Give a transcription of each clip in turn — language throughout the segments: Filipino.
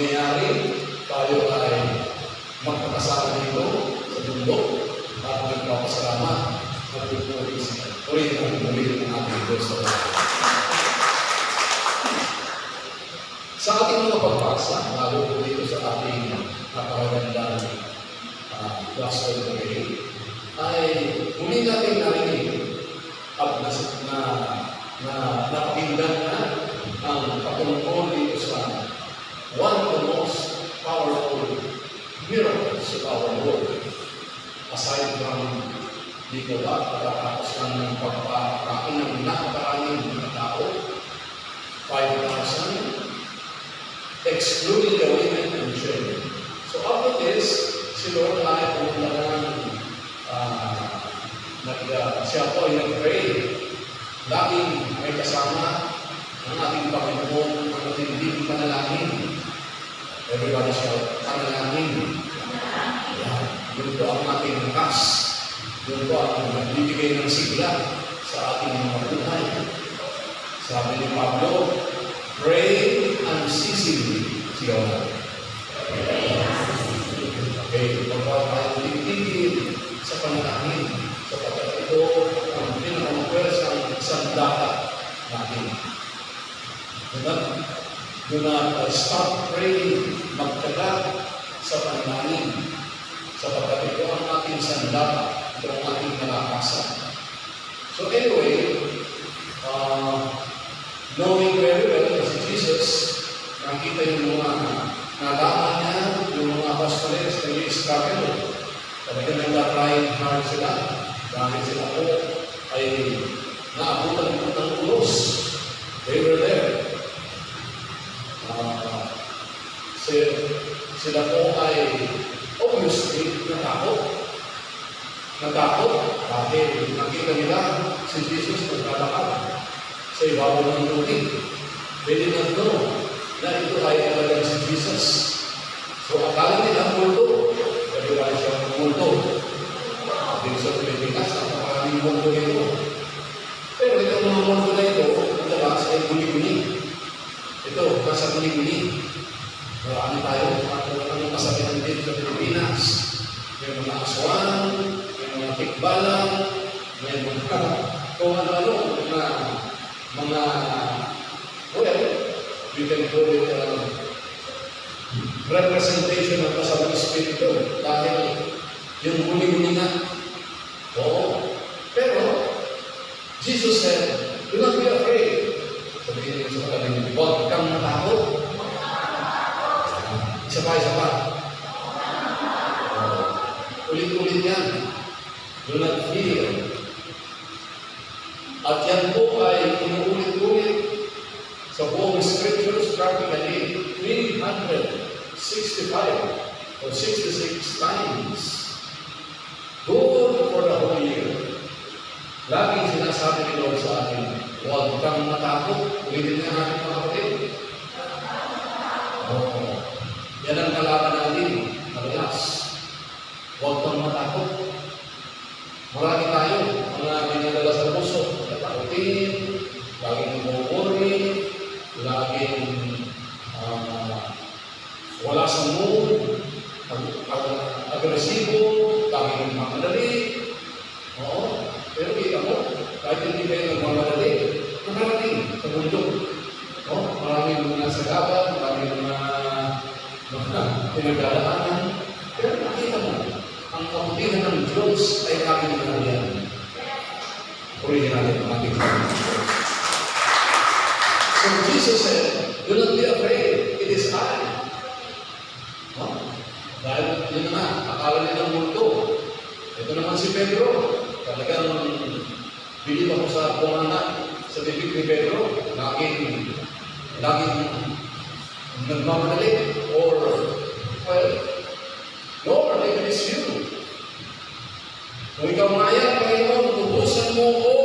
mangyayari, tayo ay magkakasama dito sa bundok at nagpapasalamat at purihin ang muli ng ating Diyos. Sa ating mga pagbasa, lalo po dito sa ating napakagandang gospel today, ay muli natin narinig at napakinggan na ang patungkol dito sa one of the most powerful miracles of our Lord. Aside from dito pagkatapos ng pagpapakain ng napakaraming mga tao, 5,000, excluding the women and children. So after this, si Lord ay pumunta siya po ay nag-pray. Laging may kasama ang ating Panginoon, ang matinding panalangin. Everybody shout, panalangin. Yun po ang ating lakas. Yun po ang nagbibigay ng sigla sa ating mga buhay. Sabi ni Pablo, pray unceasingly. Sigaw na. Okay, pagkaw tayo tigil sa panalangin. Sapagkat ito ang pinakampwersang sandata natin. Do not stop praying, magtaga sa panalangin. Sapagkat ito ang ating sandata, ito ang ating malakasan. So anyway, knowing very well na si Jesus, nakita yung mga nalaman niya, yung mga apostles na i-struggle. Talaga nag-trying hard sila. Dahil sila po ay naabutan po ng ulos. They were there. Sila po ay obviously natakot. Natakot dahil nakita nila si Jesus naglalakad sa ibabaw ng tubig. They did not know na ito ay talagang si Jesus. So akala nila multo. Kasi wala siyang multo. Dito sa Pilipinas, napakaraming multo ito. Pero itong mga multo na ito, madalas ay guni-guni. Ito, nasa guni-guni. Marami tayo, ang kasabihan dito sa Pilipinas. May mga aswan, may mga tikbalang, may mga kung ano-ano, mga well, we can call it representation ng kasamang espiritu dahil yung huli-huli nga. Oo. Pero, Jesus said, do not be afraid. Sabihin niyo sa kanilang, huwag kang matakot. Isa pa. Ulit-ulit yan. Do not fear. At yan po ay inuulit-ulit sa buong scriptures practically 365 or 66 times. Good for the whole year. Laging sinasabi ni Lord sa atin, huwag kang matakot. Ulitin nga natin mga kapatid. Yan ang kalaban natin. Madalas. Huwag kang matakot. Marami tayo. Mga pinadala sa puso. Natakutin. Laging bumuburi. Laging wala sa mood. Agresibo. Laging magmadali. Oo. Pero kita mo, kahit hindi kayo nagmamadali, nakarating sa mundo. Maraming mga sagapan, maraming mga pinagdadaanan. Pero nakita mo, ang kabutihan ng Diyos ay aming nangyayari. Purihin natin ang ating Panginoon. So Jesus said, do not be afraid, it is I. Dahil yun na, akala nilang multo. Ito naman si Pedro. Talagang bilib ako sa pumana sa bibig ni Pedro. Laging nagmamadali. Or, well, Lord, it is you. Kung ikaw maya, Panginoon, tubusan mo ko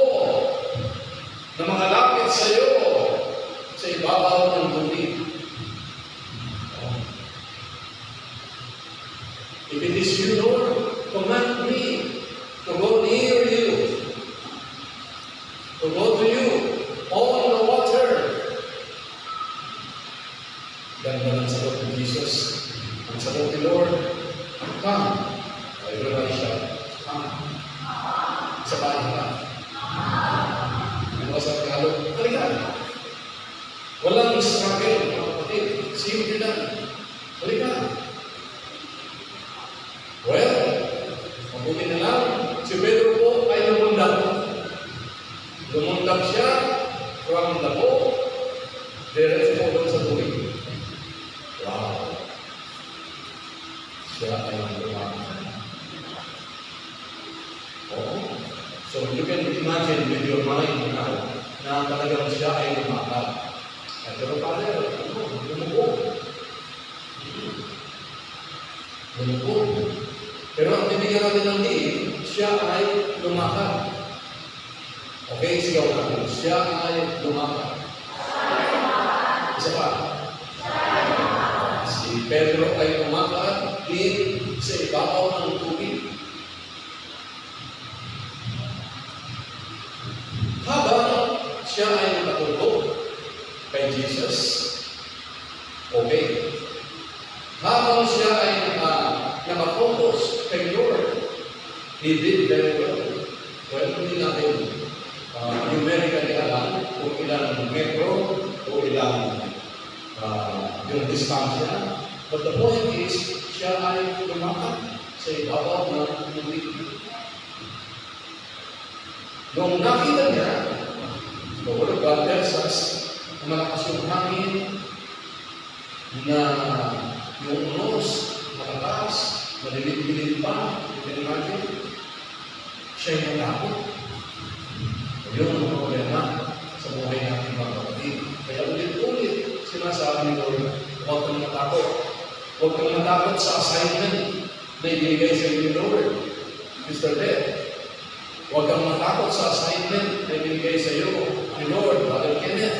na makalapit sa iyo sa ibabaw ng tubig. If it is you, Lord, command me to go near you, to go to you on the water. Ganda ng sagot ni Jesus. Ang sagot ni Lord, come. Ay, lalaki siya, come. Sa bahay ka. Ano sa Tagalog? Halika. Walang struggle, mga kapatid. Simple lang. Halika. Well, mabuti na lang. Si Pedro po ay lumundag. Lumundag siya from the boat. Diretso po doon sa tubig. Wow. Siya ay lumundag. Oh. So you can imagine with your mind now na talagang siya ay lumakad. Pero pala, lumubog. Lumubog. Pero ang bibigyan natin ng diin, siya ay lumakad. Okay, sigaw natin. Siya ay lumakad. Isa pa. Si Pedro ay lumakad din sa ibabaw ng tubig. Habang siya ay nakatulog kay Jesus, okay. Habang siya ay nakafocus kay Lord, he did very well. Well, hindi natin numerically alam kung ilang metro o ilang yung distansya. But the point is, siya ay lumakad sa ibabaw ng tubig. Nung nakita niya, the Word of God tells us, malakas yung hangin na yung unos, malakas, malilit-lilit pa, you can imagine, siya yung natakot. Yun ang problema sa buhay natin mga kapatid. Kaya ulit-ulit sinasabi ni Lord, huwag kang matakot. Huwag kang matakot sa assignment na ibigay sa inyo ni Lord, Mr. Death. Huwag kang matakot sa assignment na ibigay sa iyo ni Lord, Brother Kenneth.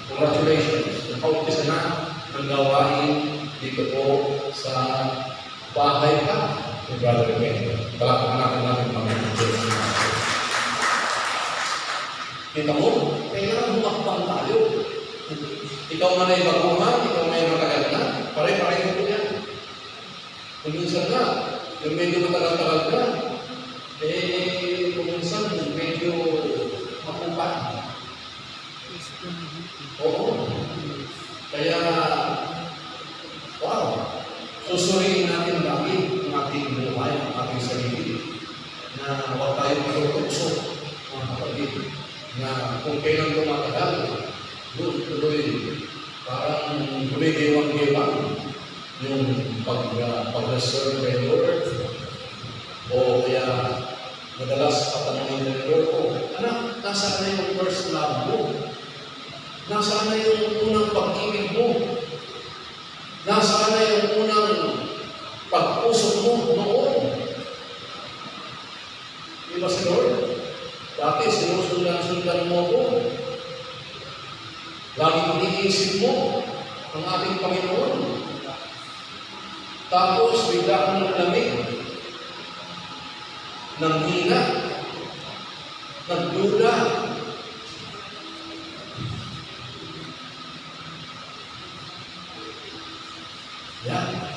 Congratulations. Naka-umpisa na ang gawain dito po sa bahay ka ni Brother Kenneth. Palakpakan natin mga Diyos. Kita mo, kailangan humakbang tayo. Ikaw man ay baguhan, ikaw man ay matagal na, pare-pareho po yan. Kung minsan na, yung medyo matagal-tagal na, kung minsan medyo makupat. Oo. Kaya, wow, susuriin natin lagi ang ating buhay, ang ating sarili, na huwag tayong malutukso, mga kapatid, na kung kailan tumatagal, tuloy, parang gumigiwang-giwang yung pag-reserve kay Lord. O kaya, madalas patanungin ng Lord ko, anak, nasaan na yung first love mo? Nasaan na yung unang pag-ibig mo? Nasaan na yung unang pag-usok mo noon? Di ba si Lord? Dati sinusundan-sundan mo ko. Laging iniisip mo ang ating Panginoon. Tapos bigla kang nalamig. Nanghina. Nagduda.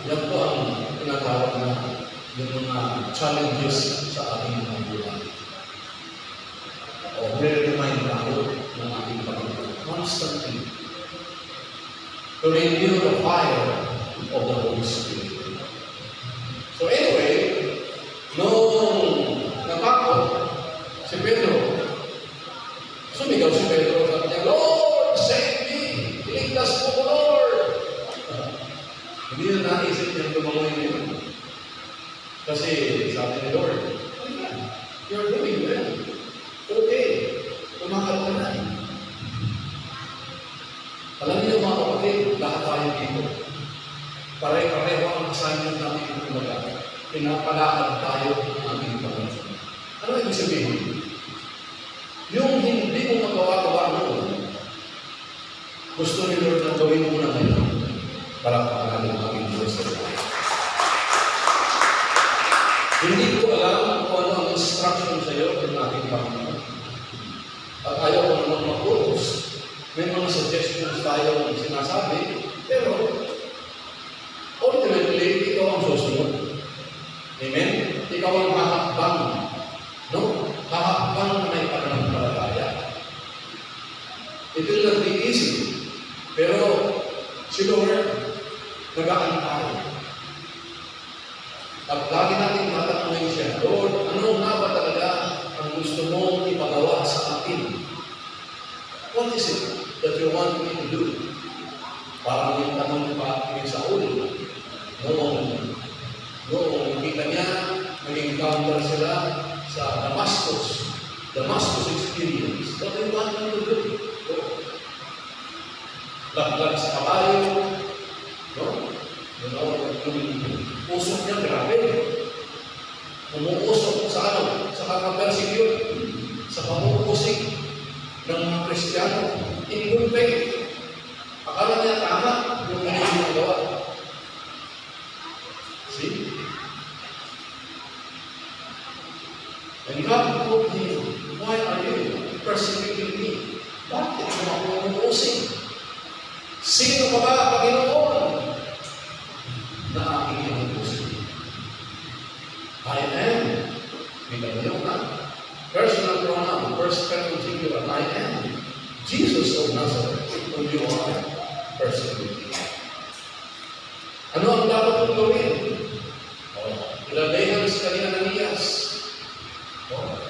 Yan po ang tinatawag na yung mga challenges sa ating mga buhay. O re-remind tayo ng ating Panginoon constantly to renew the fire of the Holy Spirit. So anyway, nung natakot si Pedro, sumigaw si Pedro, sabi niya, Lord, save me! Iligtas mo ko, Lord! Hindi na naisip niya tumangoy niya. Kasi sabi ni Lord, you're doing well. Okay, tumakal ka na. Alam niyo mga kapatid, lahat tayo dito. Pare-pareho ang assignment natin ng kumbaga. Pinapalakad tayo ng ating Panginoon. Ano ibig sabihin? Yung hindi mo magawa-gawa noon, gusto ni Lord na gawin mo na ngayon para pakalanin ang ating Diyos sa buhay. Hindi ko alam kung ano ang instruction sa iyo ng ating Panginoon. At ayaw ko naman mag-focus. May mga suggestions tayo sinasabi, pero Si Lord, nag-aantay. At lagi natin tatanungin siya, Lord, ano nga ba talaga ang gusto mong ipagawa sa akin? What is it that you want me to do? Parang yung tanong pa ni Saul. Noong nakita niya, nag-encounter sila sa Damascus experience. What do you want me to do? Laglag sa kabayo. Yung usok niya, grabe. Umuusok sa ano? Sa kakapersecute. Sa pamupusik ng mga Kristiyano. In good faith. Akala niya tama yung mga ginagawa. See? And God told him, why are you persecuting me? Bakit mo ako umuusik? Sino ka ba, Panginoon, na aking inuusik? I am. Bigyan na. Personal pronoun, first person singular, I am. Jesus of Nazareth, whom you are persecuting. Ano ang dapat mong gawin? Ilalagay sa kanina Ananias.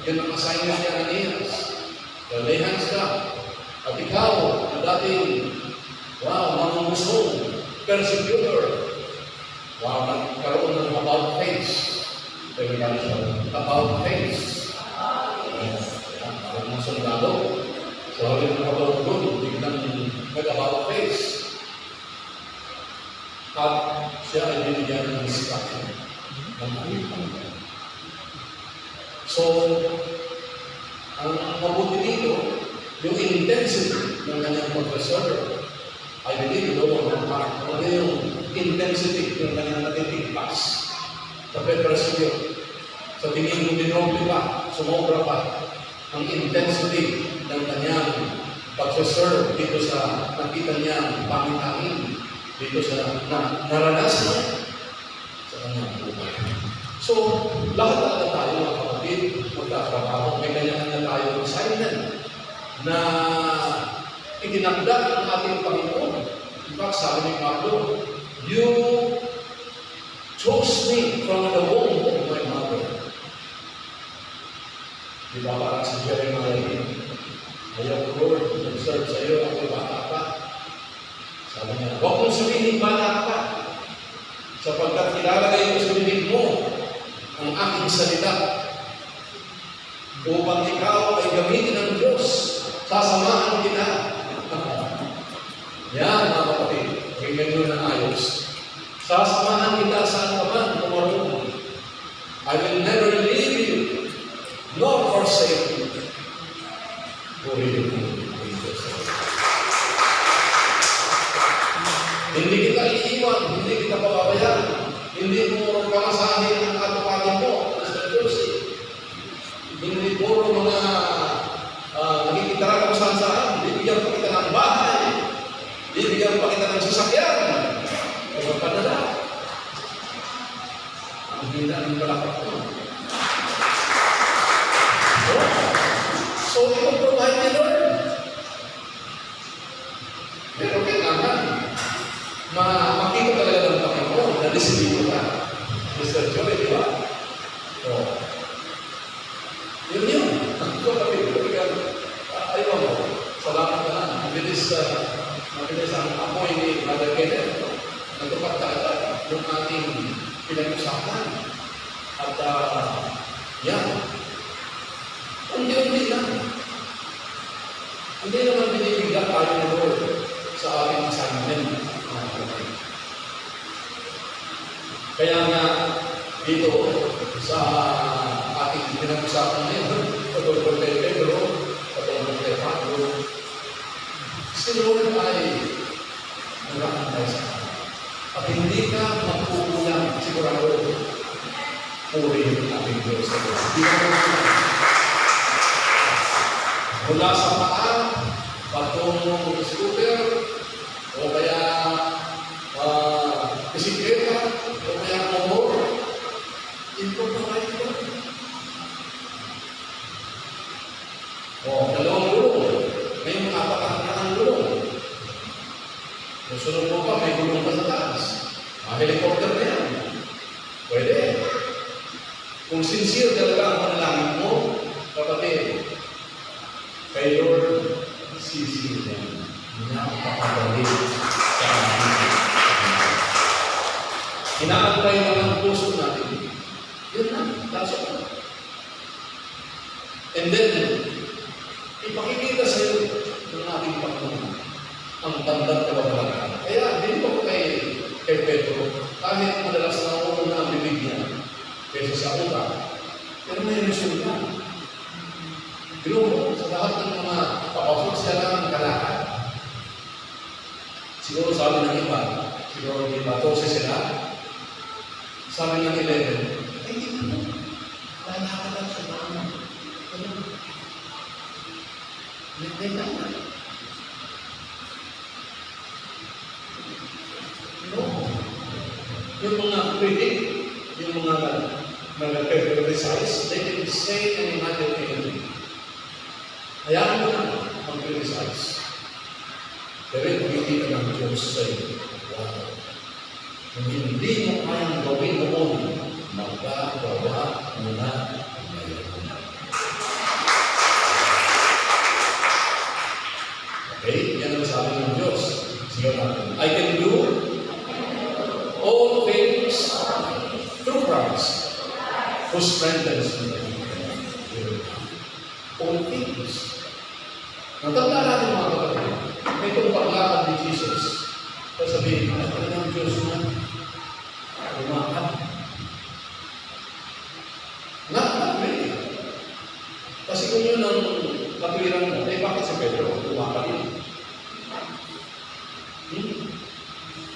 Yun ang assignment ni Ananias. Ilalagay ka. At ikaw, na dating mamungusong, persecutor. Nagkaroon ng about face. About face. Ang sundalo. So, yung about good, biglang nag-about face. At siya ay binigyan ng instruction ng Panginoon. So, ang mabuti dito, yung intensity ng kanyang pag-serve, I believe doon ang heart. Ano yung intensity ng kanyang natitigpas sa pag-persecute. Sa tingin mo dinoble pa, sumobra pa, ang intensity ng kanyang pag-serve dito sa nakita niya pamitain, dito sa naranasan niya sa kanyang buhay. So, lahat talaga tayo mga kapatid, magkatrabaho, may kanya-kanya tayo assignment na itinagda ng ating Panginoon. In fact, sabi ni Pablo, you chose me from the womb of my mother. Di ba parang si Jeremiah yun? Ayaw, Lord, nag-serve sa iyo, ako bata pa. Sabi niya, huwag mong sabihin bata pa, sapagkat ilalagay ko sa bibig mo ang aking salita upang ikaw ay gamitin ng Diyos. Sasamahan kita. Yan, mga kapatid. Tingnan nyo na ayos. Sasamahan kita saan ka man tumarong. I will never leave you, nor forsake you. Purihin mo. Hindi kita iiwan, hindi kita pababayaan. Hindi mo kamasahin ang katuparan mo, Mr. Josie. Hindi puro mga nakikitara kung saan-saan. Bibigyan pa kita ng bahay. Bibigyan pa kita ng sasakyan. Huwag ka na lang. Ang hina ng palakpak mo. So, itong provide ni Lord. Pero kailangan makita talaga ng Panginoon na disiplino ka. Mr. Joey, di ba? Yun yun. Ayaw mo. Salamat ka lang. Mabilis ang apoy ni Brother Kenneth. Nagtupat talaga yung ating pinag-usapan. At yan. Unti-unti lang. Hindi naman binibigla tayo ng Lord sa ating assignment. Kaya nga dito sa ating pinag-usapan ngayon, patungkol kay Pedro, patungkol kay Pablo, si Lord ay nag-aantay sa kanya. At hindi ka magkukulang sigurado, purihin ating Diyos sa Diyos. Mula sa paa, patungkol scooter, o kaya bisikleta, o kaya motor, improvise ko. O, dalawang gulong. May mga apat ang gulong. Susunod mo pa, may gulong pa sa taas. Helicopter na yan. Pwede. Kung sincere talaga ang panalangin mo, kapatid, kay Lord, sisi yan. Napakagaling sa ating. Inaantay na ang puso natin. Yun na, tasok na. And then, ipakikita sa iyo ng ating Panginoon ang bandang kababalaghan. Kaya, hindi ko kay Pedro, kahit madalas na ulo na ang bibig niya, kaysa sa utak, pero may resulta. Pero sa lahat ng mga pausok siya lang ang kalakad. Siguro sabi ng iba, siguro ng iba, 12 sila. Sabi ng 11, hindi mo. Lalakad lang sa mga. Hindi naman. No. Yung mga critic, yung mga criticize, they can say and imagine anything. Hayaan mo na mag-criticize. Pero yung pagkikita ng Diyos sa'yo, wow. Kung hindi mo kayang gawin noon, magagawa mo na ngayon. Okay? Yan ang sabi ng Diyos. Sige natin. I can do all things through Christ who strengthens me. All things. Natanda natin mga kapatid, may itong paglakad ni Jesus. Sasabihin, ano ka ng Diyos na lumakad? Not really. Kasi kung yun ang katwiran mo, eh bakit si Pedro lumakad yun?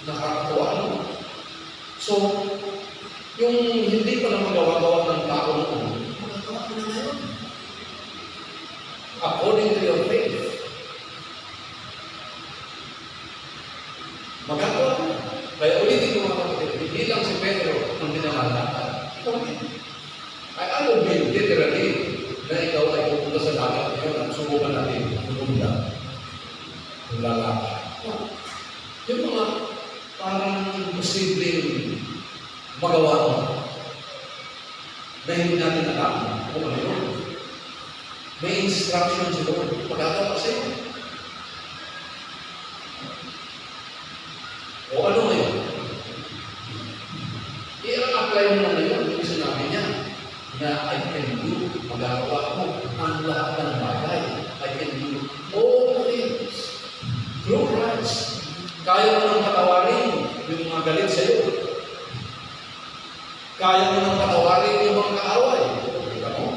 Nakakatawa ano? So, yung hindi pa na magawa-gawa ng tao noon, magagawa ko na ngayon. According to your faith. Magagawa ko. Kaya ulitin ko mga kapatid, hindi lang si Pedro ang dinalakad. Ikaw din. I will be literally na ikaw ay pupunta sa dagat ngayon at subukan natin lumunda. Yung lalakad. Yung mga parang imposibleng magawa mo na hindi natin alam kung ano yun. May instruction si Lord. Magagawa sa'yo. O ano ngayon? I-apply mo na ngayon yung sinabi niya na I can do, magagawa ko ang lahat ng bagay. I can do all things through Christ. Kaya mo nang patawarin yung mga galit sa'yo. Kaya mo nang patawarin yung mga kaaway. Kita mo?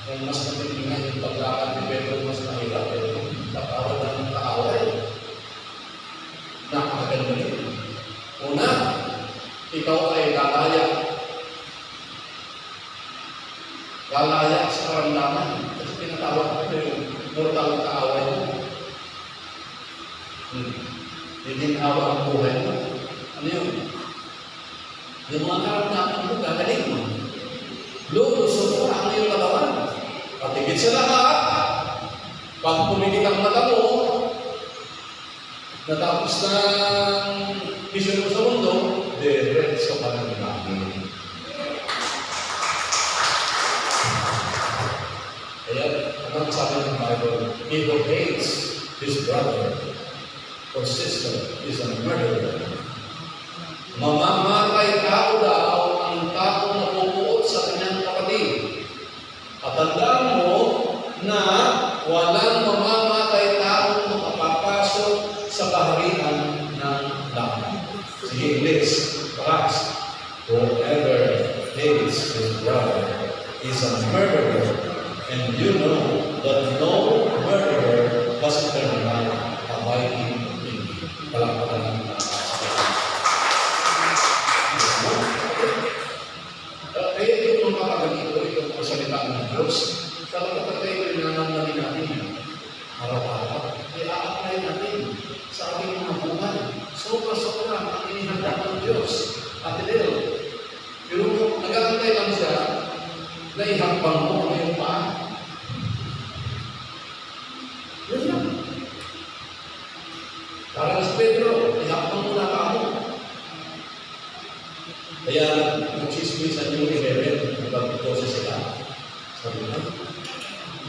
Kung mas nagtitingan yung paglakad ni Pedro, mas mahirap. Pero patawad ng kaaway. Napakaganda yun. Una, ikaw ay lalaya. Lalaya sa karamdaman. Kasi pinatawag ko yung mortal na kaaway mo. Hindi awa ang buhay mo. Ano yun? Yung mga karamdaman mo, gagaling mo. Lulusot mo ang iyong katawan. Patigit sa lahat. Pag pumigit ang mata mo, natapos ng mission mo sa mundo, diretso ka ng namin. Kaya, anong sabi ng Bible? He who hates his brother or sister is a murderer. Mamamatay tao daw ang taong napupuot sa kanyang kapatid. At tandaan mo na walang mamamatay taong makapapasok sa kaharian ng langit. Sige, English, perhaps, whoever hates his brother is a murderer, and you know that no murderer has eternal life abiding in him. Palakpakan ng kaya yung mga kapatid ko, itong kasalita ng Diyos, talaga tayo pinanamnamin natin araw-araw. I-a-apply natin sa ating mga buhay. Sobra-sobra ang inihanda ng Diyos. At ito, pero nag-aantay lang siya na ihambang mo ang iyong paa.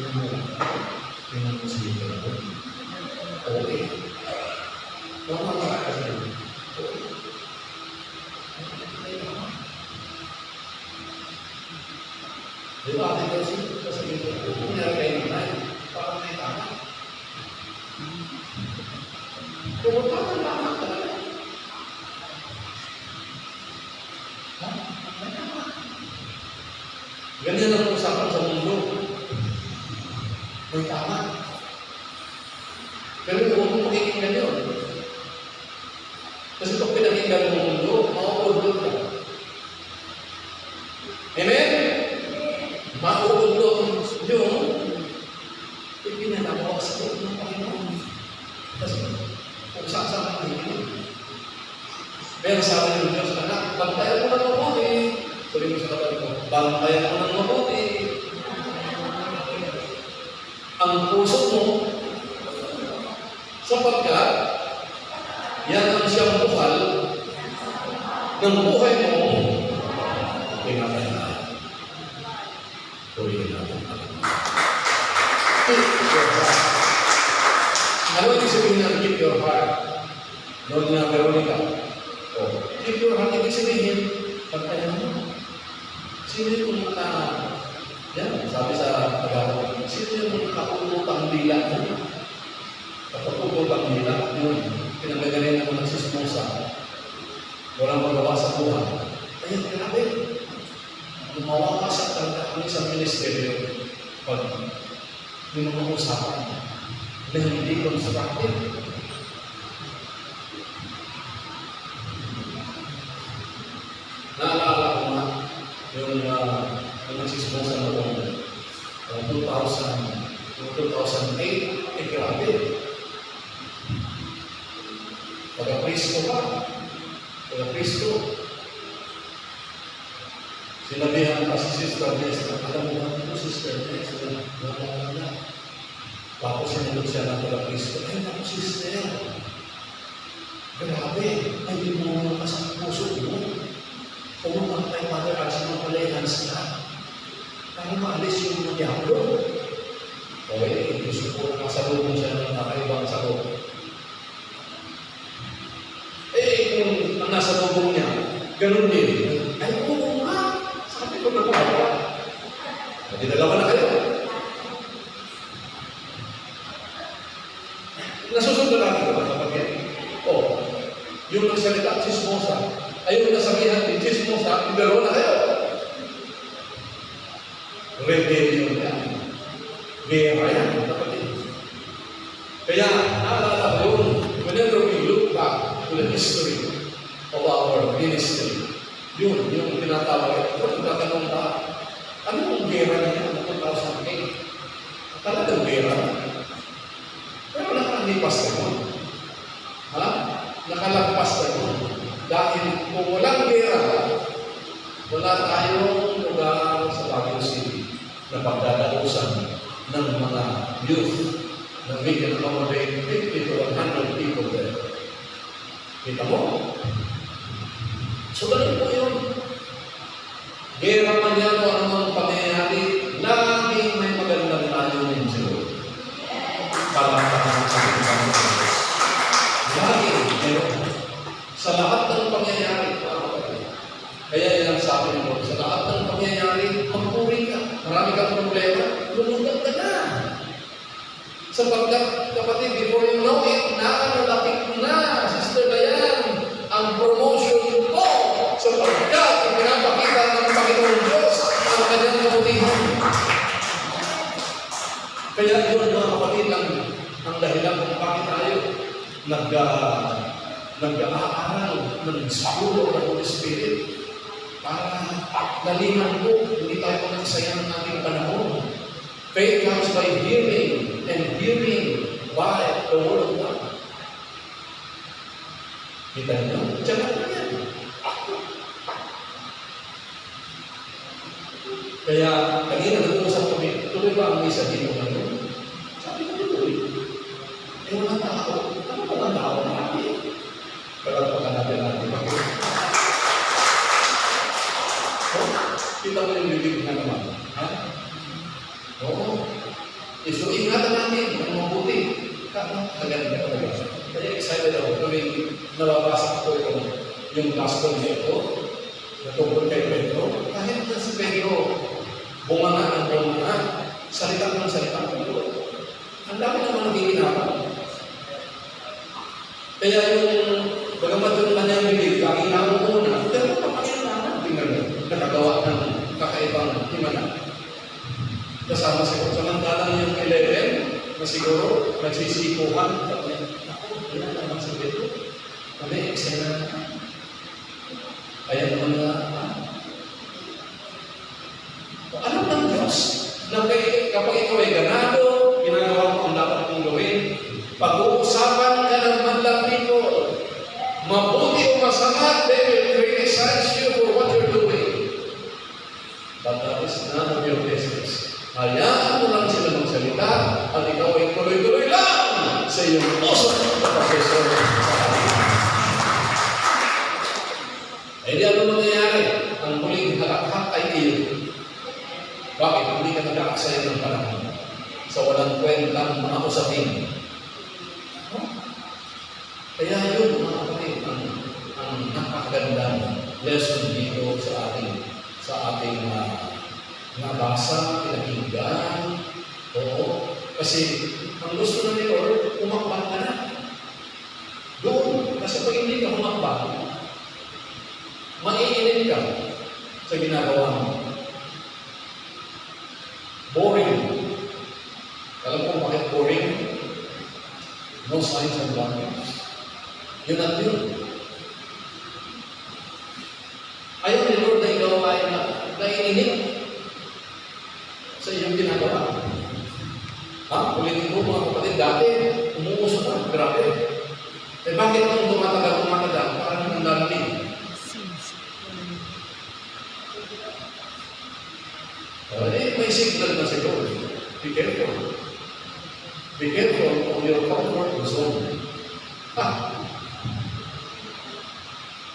Tingnan mo si Peter. Okay. Mamamara ka rin. Di ba, ate kasi ito, kung nilagay naman, parang may tama. Kung tama talaga. Ha? May tama. Ganyan ang usapan sa mundo. May tama. Pero huwag mo pakikinggan yun. Kasi pag pinakinggan mo ang mundo, mauudlot ka. Amen? Mauudlot yung ipinanawag sa loob ng Panginoon. Kasi kung saan ang hihigit. Pero sabi ng Diyos, anak, bantayan mo ng mabuti. Sabi mo sa kapatid ko, bantayan mo ng mabuti. Ang puso mo, sapagkat yan ang siyang bukal ng buhay mo, pinatay. Purihin natin. Keep your heart. Ano yung sabihin ng keep your heart? Noon nga Veronica. Keep your heart, ibig sabihin, pagkaya mo. Sino yung yan, sabi sa Tagalog, sino yung kapulutang dila mo? Kapulutang dila, yun, pinagagaling ako ng sismosa. Walang magawa sa buhay. Ayun, grabe. Gumawa ka sa kami sa ministeryo pag may mga usapan na hindi constructive. Naalala ko nga yung nagsismosa noong 2008, grabe. Pagka-Kristo ka. Pagka-Kristo. Sinabihan pa si Sister Ness, alam mo ba ito, Sister Ness? Wala. Tapos sinunod siya na pagka-Kristo. Ay, naku, Sister. Grabe. Ay, di mo naman sa puso mo. Pumunta kay Father Archie ng palayhans na. Para maalis yung mga diablo. Okay, gusto ko masalubong siya ng nakaibang sagot. Kung ang nasa lubong niya, ganun din. Ay, oo nga. Sabi ko na ba? Hindi dalawa na kayo. Nasusunod natin ito, kapatid. Yung nagsalita, chismosa. Ay, yung nasabihan din, chismosa, dalawa na kayo. Rebellion yan. Gera yan, kapatid. Kaya, naalala ko yun, whenever we look back to the history of our ministry, yun, yung tinatawag, ito, nagtatanong ka, ano yung gera niya ng 2008? Talagang gera. Pero nakalipas na yun. Ha? Nakalagpas na yun. Dahil kung walang gera, wala tayong lugar sa Baguio City na pagdadausan ng mga youth na we can accommodate 50 to 100 people there. Kita mo? So, ganun po yun. Gera man yan o anumang pangyayari, laging may magandang layunin sila. Palakpakan sa Panginoon. Laging meron. Sa lahat ng pangyayari, kaya yan ang sabi ng Lord, sa lahat ng pangyayari, magpuri ka. Marami kang problema, lumutang ka na. Sapagkat, kapatid, before you know it, nakalapit na, Sister Dayan, ang promotion mo sapagkat ang pinapakita ng Panginoon Diyos ang kanyang kabutihan. Kaya yun, mga kapatid, ang dahilan kung bakit tayo nag-aaral ng siguro ng Holy Spirit para naliman po, hindi tayo nagsayang ng ating panahon. Faith comes by hearing, and hearing by the Word of God. Kita niyo? Diyan na yan. Kaya, kanina nag-uusap kami, tuloy ba ang isa dito ngayon? Sabi ko, tuloy. Walang tao. Ano ba ang tao natin? Palagpakan natin. Kita mo yung bibig na naman. Ha? Oo. So, ingatan natin ang mabuti. Kaganda talaga. Kaya excited ako. Tuwing nababasa ko yung gospel niya ito, na tungkol kay Pedro, kahit na si Pedro, bunganga salita ng Diyos. Ang dami naman nagiginapan. Kaya yung, bagamat yung kanyang bibig, kakilala mo muna, pero kapakilala, tingnan mo, nakagawa ng kakaibang himala. Kasama siguro, samantalang yung 11, na siguro, nagsisikuhan, sabi niya, ako, wala naman sa Pedro. Kami, eksena na. Kaya naman na, alam ng Diyos, na kapag ikaw ay ganado, ginagawa mo ang dapat mong gawin, pag-uusapan ka ng madlang people, mabuti o masama, they will criticize you for what you're doing. But that is none of your business. Hayaan mo lang sila magsalita at ikaw ay tuloy-tuloy lang sa iyong usap na professor sa kanila. Eh di ano mangyayari? Ang muling halakhat ay iyo. Bakit? Hindi ka nag-aaksaya ng panahon sa walang kwentang mga usapin. Kaya yun, mga kapatid, ang napakagandang lesson dito sa ating nabasa, pinakinggan. Oo. Kasi ang gusto na ni Lord, umakbang ka na. Doon. Kasi pag hindi ka umakbang, maiinit ka sa ginagawa mo. Boring. Alam mo bakit boring? No signs and wonders. Yun at yun. Ayaw ni Lord na ikaw ay naiinit sa iyong ginagawa. Ulitin mo mga kapatid, dati, umuusok ka, grabe. Eh bakit nung tumatagal, parang nang darating? May signal na siguro. Be careful. Be careful of your comfort zone.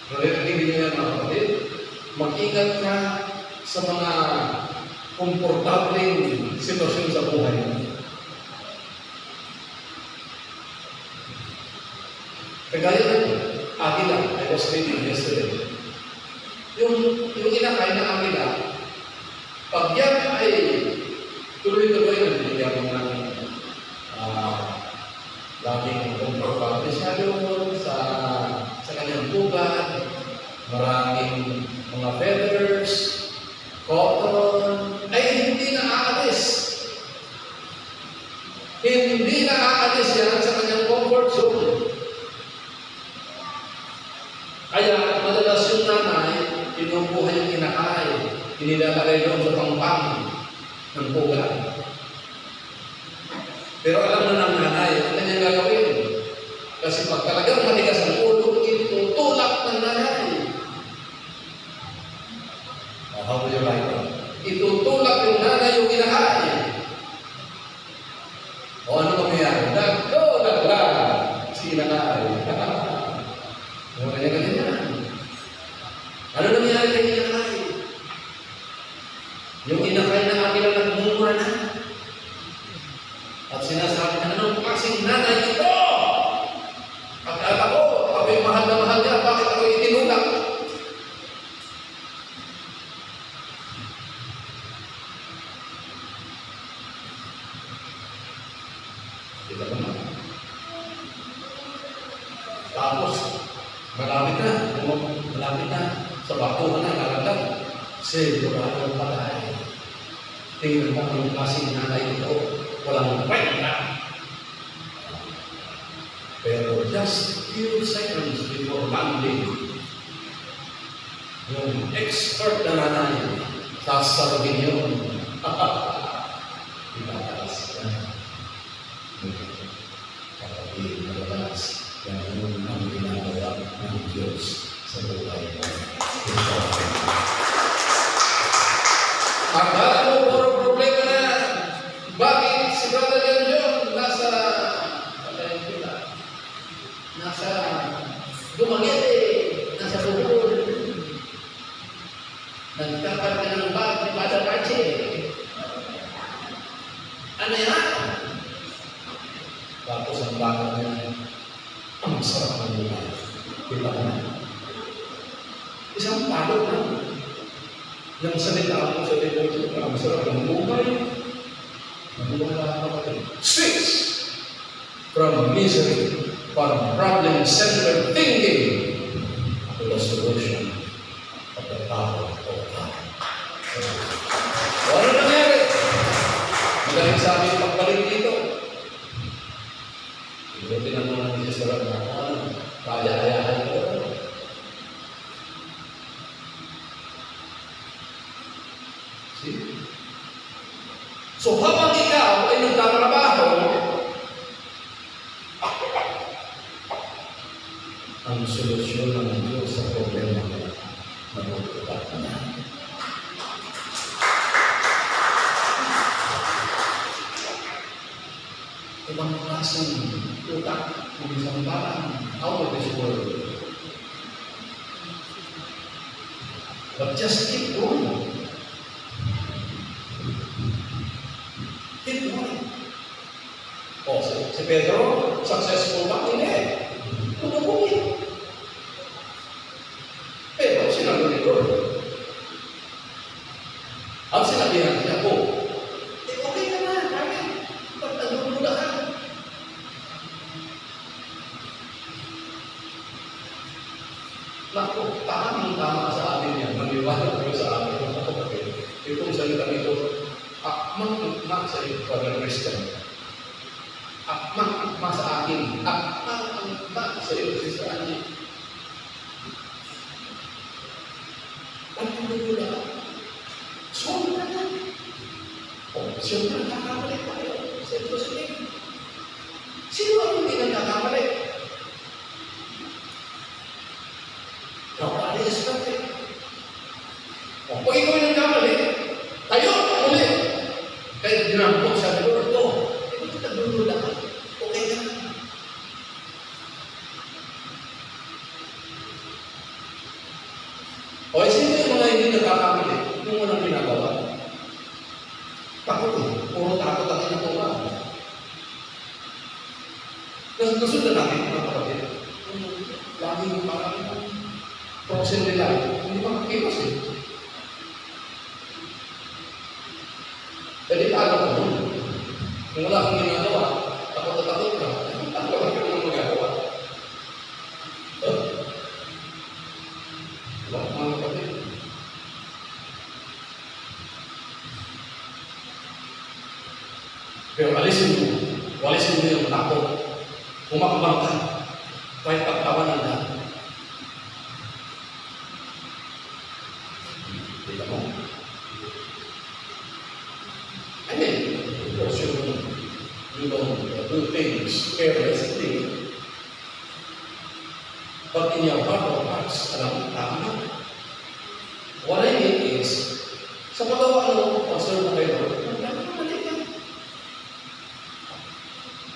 Narinig niyo yan mga kapatid? Mag-ingat ka sa mga komportableng sitwasyon sa buhay. Kagaya ng agila, I was reading yesterday. Yung inakay na agila, pag yan ay tuloy-tuloy na binigyan mo ng laging komportable sa kanyang tubad, maraming mga feathers, cotton, ay hindi na aalis. Hindi na aalis yan sa kanyang comfort zone. Kaya madalas yung nanay, inubuhay yung inakay, inilalagay doon sa pangpang ng pugat. Pero alam na ng nanay, ang kanyang gagawin. Kasi pag talagang matigas ang ulo, itutulak ng nanay. How do you like that? Itutulak yung nanay yung inakay. O ano mangyayari? Nagla! Si inakay. Ano kanya ganyan? Ano nangyayari kay inakay? Yung inakay na akila nagmumura na. At sinasabi na, anong klaseng nanay ito? Akala ko, ako'y mahal na mahal niya, bakit ako'y itinulak? Diba naman? Tapos, malapit na, sa batuhan na, nalaglag. Sigurado patay. Tingnan mo ang klaseng nanay ito. Walang kwenta. Pero just few seconds before landing, yung expert na nanay, sasarugin yun. Ibataas ka. Kapatid, madalas, yan ang ginagawa ng Diyos sa buhay mo. Akala mo, puro problema na. Bakit si Brother John nasa Dumaguete, nasa Bukol, nagkakaroon ka ng bag ni Father Archie. Ano yan? bakit niya. Ang sarap ng buhay. Kita mo na. Isang talo na. Yung salita ko sa devotion, ang sarap ng buhay. Nabuwala ka pa rin. Switch from misery, from problem-centered thinking to the solution of the power of God. So, ano nangyari? Magaling sa amin pagbalik dito. Hindi tinanong ni Jesus na kaya-ayahan ko. See? So, habang ikaw ay nagtatrabaho, ang solusyon ng Diyos sa problema mo, manutupat na. Ibang klaseng utak ng isang parang out of this world. But just keep going. Keep going. O, si Pedro, successful ba? Hindi. Tumubuhin. Pero sinabi ni Lord, ang sinabihan niya po, okay ka na, kaya. Ba't nagmumula ka? Naku, tamang-tama sa atin yan. Maniwala ko sa atin. Mga kapatid. Itong salita nito, akmak-akmak sa iyo, Father Christian. Akmak-akmak sa akin. Akmak-akmak sa iyo, Sister Angie. Ang nagmumula ka. Sobra na. O, siyempre nagkakamali tayo. Sino ang hindi nagkakamali? Nobody is perfect. O, kung ikaw ay nagkamali, tayo, muli. Kaya dinampok sa Lord, hindi kita nagmumula ka. Okay ka na. O, sino yung mga hindi nagkakamali? Yung walang ginagawa. Takot eh. Puro takot ang ginagawa. Nasundan natin, mga kapatid. Laging parang prosen nila. Hindi makakilos eh. Dahil alam ko nun. Kung wala kang ginagawa, takot na takot ka. Ano ba ka naman magagawa? Wala mga kapatid. Pero alisin mo yung takot. Umakbang ka. Kahit pagtawanan na. Kita mo. I mean, of course, you don't do things carelessly. But in your heart of hearts, alam mo, tama. What I mean is, sa pagawa mo, pastor mo kayo, nagkamali ka.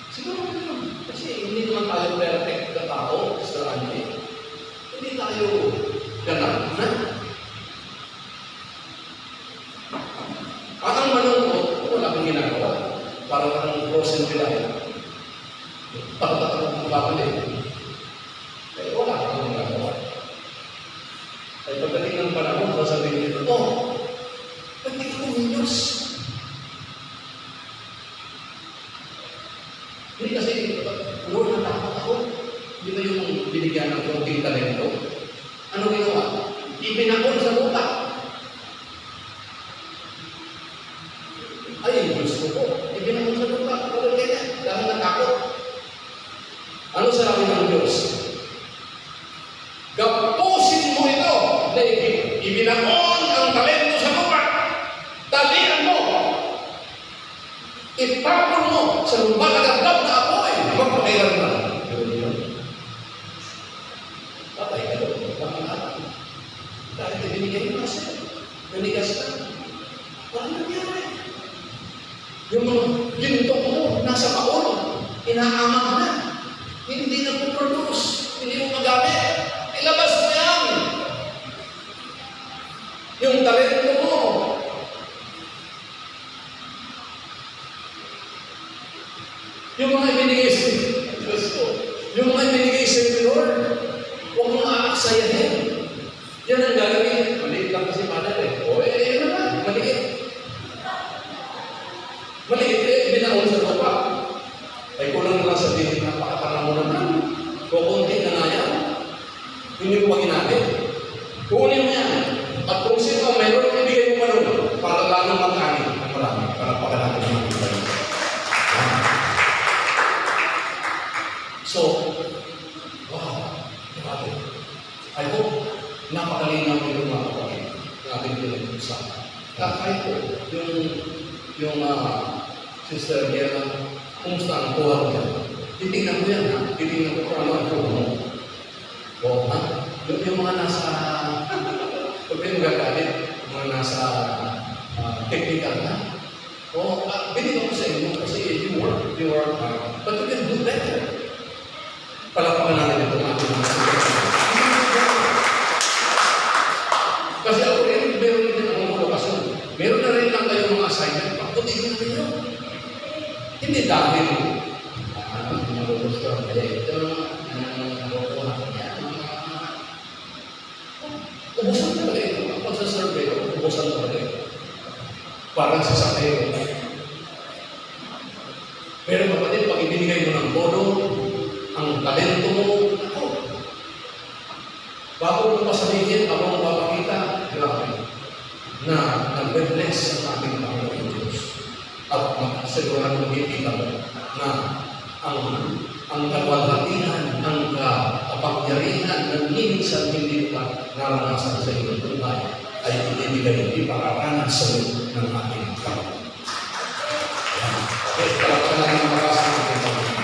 Siguro naman. Kasi hindi naman tayo perfect na tao, Mr. Andy. Hindi tayo ganap na. At ang manungkot, wala kang ginagawa. Parang ang frozen nila. Takot-takot ang babalik. Kaya wala kang ginagawa. Ay pagdating ng panahon, sasabihin nito, ba't di ka kumilos? Hindi kasi, Lord, natakot ako. Hindi ba yung binigyan ng konting talento? Ano ginawa? Ibinakon sa lupa. Ay, gusto ko. Ibinakon sa lupa. Pero kaya, dahil natakot. Ano sabi ng Diyos? Gapusin mo ito. Ibinakon ang talento sa lupa. Talian mo. Ipapon mo sa lumalagadlap na apoy. Magpakailan na. Patay ka doon. Pangalaman. Dahil ibinigay mo kasi. Nanigas na. Walang nangyari. Yung mga ginto mo, nasa baon. Inaamag na. Hindi na po-produce. Hindi mo magamit. Ilabas mo yan. Yung talento mo. Yung mga ibinigay Diyos ko. Yung mga binigay sa iyo, Lord, huwag mong aaksayahin. Yan ang gagawin. Maliit lang kasi Father eh. O yun naman, maliit. Maliit eh, binaon sa lupa. Ay kulang na lang sabihin, napakatanga mo naman. Kukunti na nga yan. Hindi mo maginamit. Kunin mo yan. At kung sino ang mayroon, ibigay mo pa para lalong magkanin ang marami. Para pagkalaman ng mga iba. So, wow, grabe. I hope napakalinaw yung mga kapatid na ating pinag-usapan. Kahit po, yung Sister Diana, kumusta ang kuha niya? Titingnan ko yan, ha? Titingnan ko kung ano ang kuha mo. O, ha? Yung mga nasa, huwag kayo magagalit, mga nasa technical na. O, binigyan ko sa inyo kasi you work hard, but you can do better. Palapakan natin ito ng ating mga kasi ako rin, meron din akong lokasyon. Meron na rin lang kayong mga assignment, pagputigin na rin yun. Hindi dahil, magugusto, kaya ito, ubusan talaga ito. Pag sa survey, ubusan talaga ito. Parang sa sakay. Pero kapatid, pag ibinigay mo ng bono, ang talento mo, ako. Bago mo pasabihin, ako ang papakita, grabe, na nag-bless sa ating Panginoon Diyos. At magsigurado makikita mo na ang kaluwalhatian, ang kapangyarihan na minsan hindi pa naranasan sa iyong buhay ay ibibigay, ipararanas sa iyo ng ating Panginoon. Okay, kalakpan natin ang makasa ng ating Panginoon.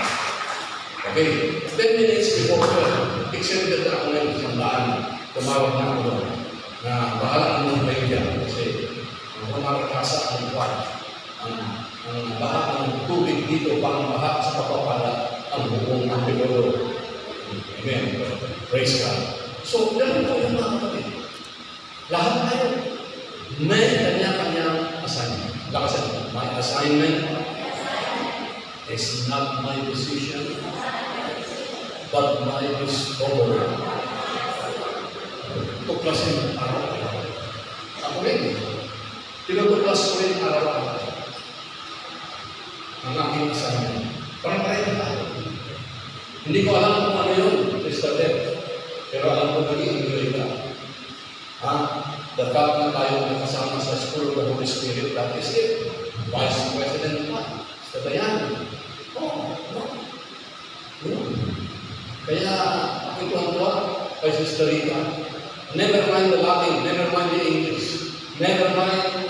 Okay, 10 minutes before 12, extended na ako ngayon sa daan. Tumawag na ako doon na bahala ang mga kaibigan kasi umarakasa ang buwan. Ang baha ng tubig dito, parang baha sa pagpapala ang buong Antipolo. Amen. Praise God. So, ganun po yung mga kapatid. Lahat tayo may kanya-kanyang assignment. Lakasan, my assignment is not my decision, but my discovery. Tuklasin araw-araw. Ako rin. Tinutuklas ko rin araw-araw. Ang aking assignment. Parang-parang na tayo. Hindi ko alam kung ano yun, Mr. Deb. Pero alam ko naging enjoy ka. The fact na tayo nakasama sa School of the Holy Spirit, that is it. Vice President pa. Sa bayan. Kaya, ako ito ang tuwa kay Sister Rita. Never mind the Latin, never mind the English, never mind,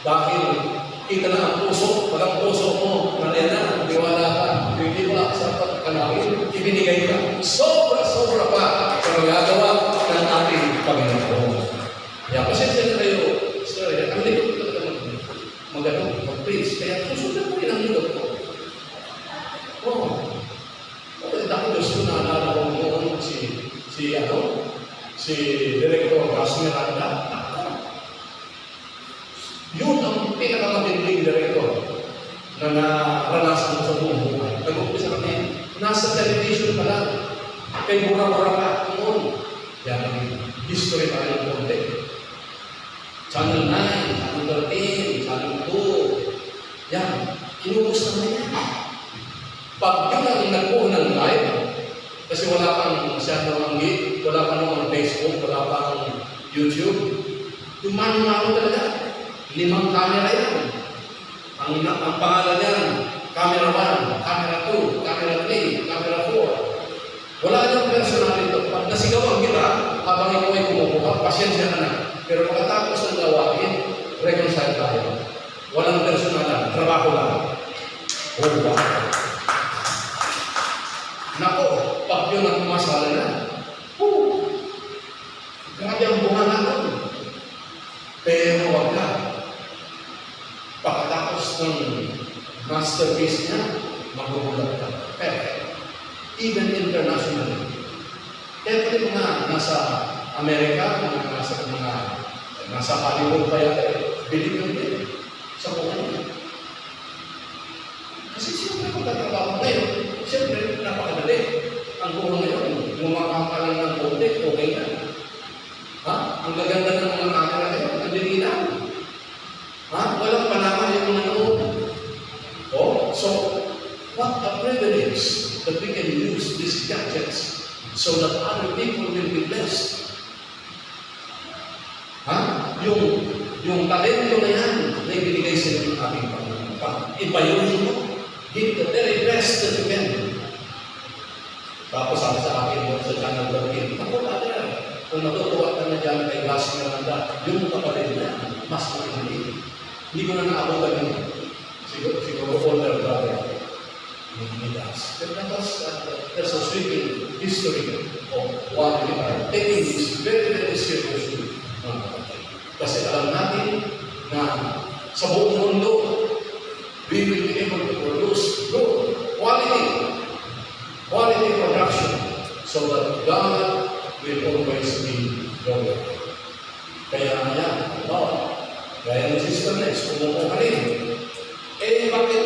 dahil kita na ang puso, walang puso mo, manena, tiwala ka, hindi mo sa pagkanawin, ibinigay ka. Sobra-sobra pa sa magagawa ng ating Panginoon. Kaya pasensya na kayo, Sister, ang likod ko talaga mag-praise. Kaya susunod ko rin ang likod ko. Dahil gusto na naalala ko noon si Director Rasmiranda. Yun ang pinakamatinding director na naranasan sa buong buhay. Nag-umpisa kami, nasa television pa lang. Kaya mura-mura pa noon. Yan, history pa rin ng konti. Channel 9, Channel 13, Channel 2. Yan, inubos naman yan. Pag yun ang nagpuho ng live, kasi wala pang masyadong anggi, wala pang naman Facebook, wala pang YouTube, dumano-mano talaga. 5 camera yan. Ang pangalan yan, camera 1, camera 2, camera 3, camera 4. Wala nang personal ito. Pag nasigawan kita, habang ikaw ay kumukuha, pasyensya na na. Pero pagkatapos ng gawain, reconcile tayo. Walang personalan, trabaho lang. Oh, wow. Nako, pag yun ang masala na, grabe ang bunga natin. Pero wag na. Pagkatapos ng masterpiece niya, magugulat ka. Perfect. Even internationally. Kaya pati mga nasa Amerika, nasa Hollywood pa yan, believe din sa buhay niya. Kasi siyempre magtatrabaho ngayon, siyempre Siyempre, napakadali. Ang buong ngayon, gumawa ka lang ng konti, okay na. Ha? Ang gaganda ng mga camera ngayon, ang lilinan. Ha? Walang panama yung mga noon. Oh, so, what a privilege that we can use these gadgets so that other people will be blessed. Ha? Yung talento na yan, na ibinigay sa ng ating Panginoon. Ibayuhin mo. Give the very best that you can. Tapos sabi sa akin mo sa channel 13, ako brother, kung natutuwa ka na dyan kay Blas Miranda, yung kapatid na, mas makinig. Hindi ko na naabutan yun. Siguro older brother. Hindi das. There's a sweeping history of what we are taking this very, very seriously. Kasi alam natin na sa buong mundo, we will be able to produce good, quality production so that God will always be glorified. Kaya yan, gaya ng Sister Lex, umupo ka rin. Eh, bakit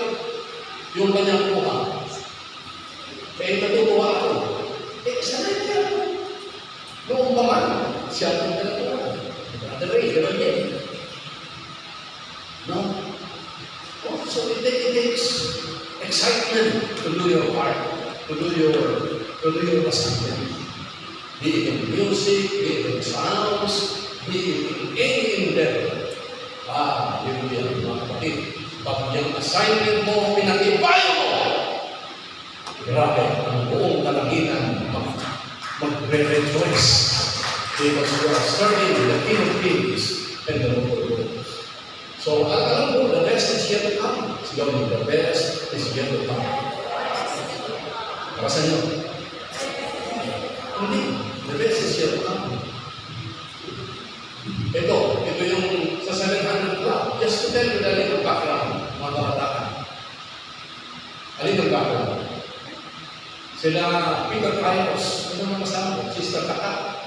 yung kanyang kuha? Eh, natutuwa ako. Eh, sanay niya. Noong pa man, siya ang natutuwa. Brother Ray, gano'n yan. No? Oh, so it takes excitement to do your part, to do your assignment. Be it in music, be it in sounds, be it in any endeavor. Yun yan, mga kapatid. Pag yung assignment mo, pinag-ibayo mo, grabe, ang buong kalangitan mag-rejoice because you are serving the King of Kings and the Lord of Lords. So, alam mo, the best is yet to come. Sigaw mo, the best is yet to come. Para sa inyo? Hindi. The best is yet to come. Ito yung sa 700 Club. Just to tell you the little background, mga kabataan. A little background. Sila Peter Carlos, ano naman kasama? Sister Kaka.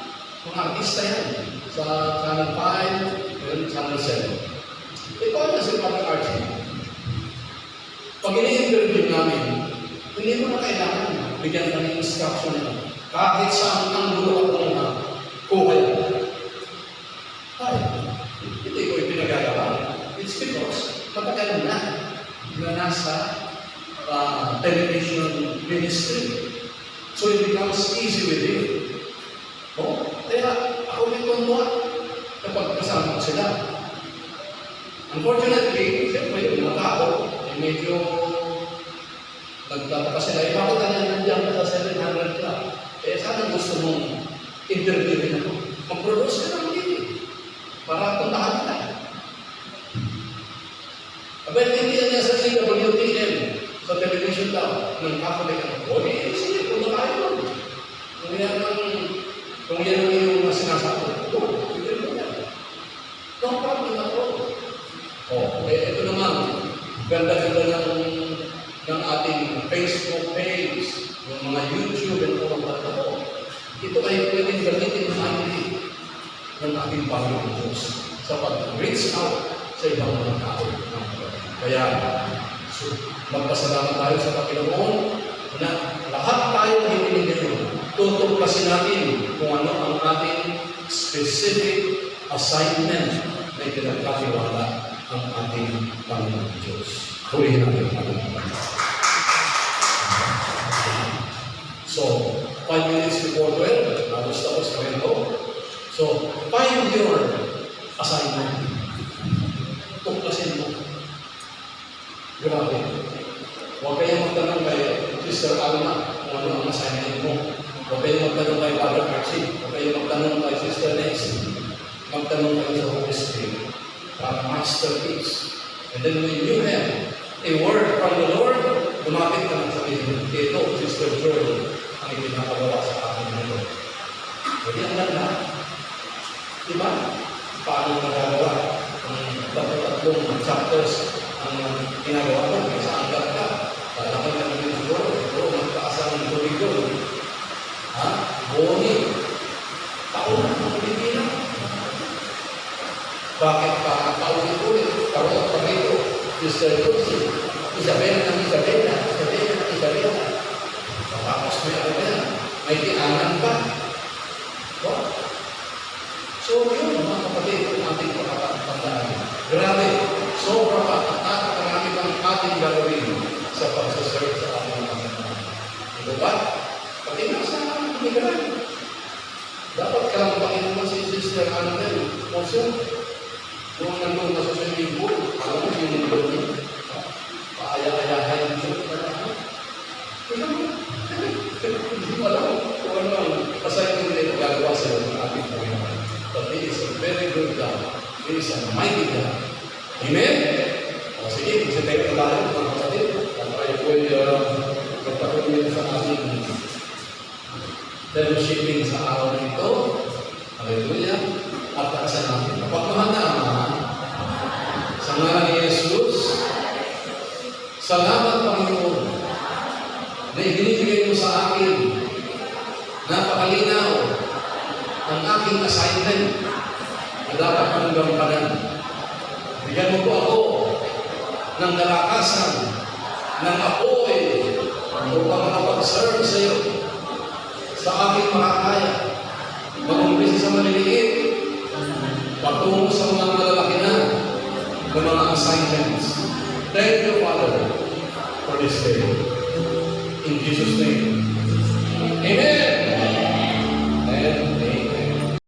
Mga artista yan. Sa Channel 5, Channel 7. Ito na si Father Archie. Pag ini-interview namin, hindi mo na kailangan bigyan ka ng instruction nila. Kahit saan ang gulo ako na kuha yan. Ay, hindi ko ipinagagawa. It's because matagal na nasa television ministry. So it becomes easy with you. Oh, kaya ako may tuntua kapag kasama ko sila. Unfortunately, siyempre yung mga tao, medyo nagtataka sila. Bakit ka nandiyan sa 700 Club? Sana gusto mong interviewin ako. Mag-produce ka ng TV para puntahan ka. Abay, hindi yan niya sa CWTM, sa television daw, ng Catholic ako. Sige, punta tayo. Kung yan ang iyong sinasabi, interview yan. No problem at all. Ito naman, ganda-ganda ng ating Facebook page, yung mga YouTube and all of that. Ito ay pwedeng gamitin mightily ng ating Panginoon Diyos sa pag-reach out sa ibang mga tao. Kaya, magpasalamat tayo sa Panginoon na lahat tayo hinihiling ngayon. Tutuklasin natin kung ano ang ating specific assignment na pinagkatiwala ang ating Panginoon Diyos. Hulihin natin ang ating Panginoon. So, 5 minutes before 12, tapos kami ito. So, find your assignment. Tuklasin mo. Grabe. Huwag kayong magtanong kay Sister Alma kung ano ang assignment mo. Huwag kayong magtanong kay Father Archie. Huwag kayong magtanong kay Sister Nancy. Magtanong kayo sa Holy Spirit. Para masterpiece. And then when you have a word from the Lord, lumapit ka ng sabihin, ito, Sister Joy, ang ipinakagawa sa akin nito. Hindi ang ganda. Diba? Paano nagagawa? Ang tatlong chapters ang ginagawa ko, may saan ka. Talaman ka namin siguro. Pero magtaas ang tubig doon. Boni. Taon na ang Pilipina. Bakit pa paulit-ulit? Karoon pa rito. Sister Lucy. Isabella. may tiangan pa. Wow. So yun, mga kapatid, ang ating pakatandaan. Grabe, sobra pa at napakarami pang ating gagawin sa pagsaserve sa ating Panginoon. Ito ba? Pati nga sa imigran. Dapat ka lang Panginoon si Sister Annabel. Also, kung nandun na sa swimming pool, alam mo yung pool niya. Paaya-ayahan siya. Hindi mo alam kung ano ang assignment na gagawa sa ating Panginoon. But He is a very good God. He is a mighty God. Amen? O sige, magsitake na tayo mga kapatid. At tayo po ay magpatuloy sa ating fellowshipping sa araw na ito. Hallelujah. At takasan natin. Kapagmahal na Ama, sa ngalan ni Jesus, salamat Panginoon na ibinibigay mo sa akin napakalinaw ang aking assignment na dapat kong gampanan. Bigyan mo po ako ng kalakasan, ng apoy upang makapag-serve sa iyo sa aking makakaya. Mag-umpisa sa maliliit, patungo sa mga malalaki na mga assignments. Thank you, Father, for this day. In Jesus' name.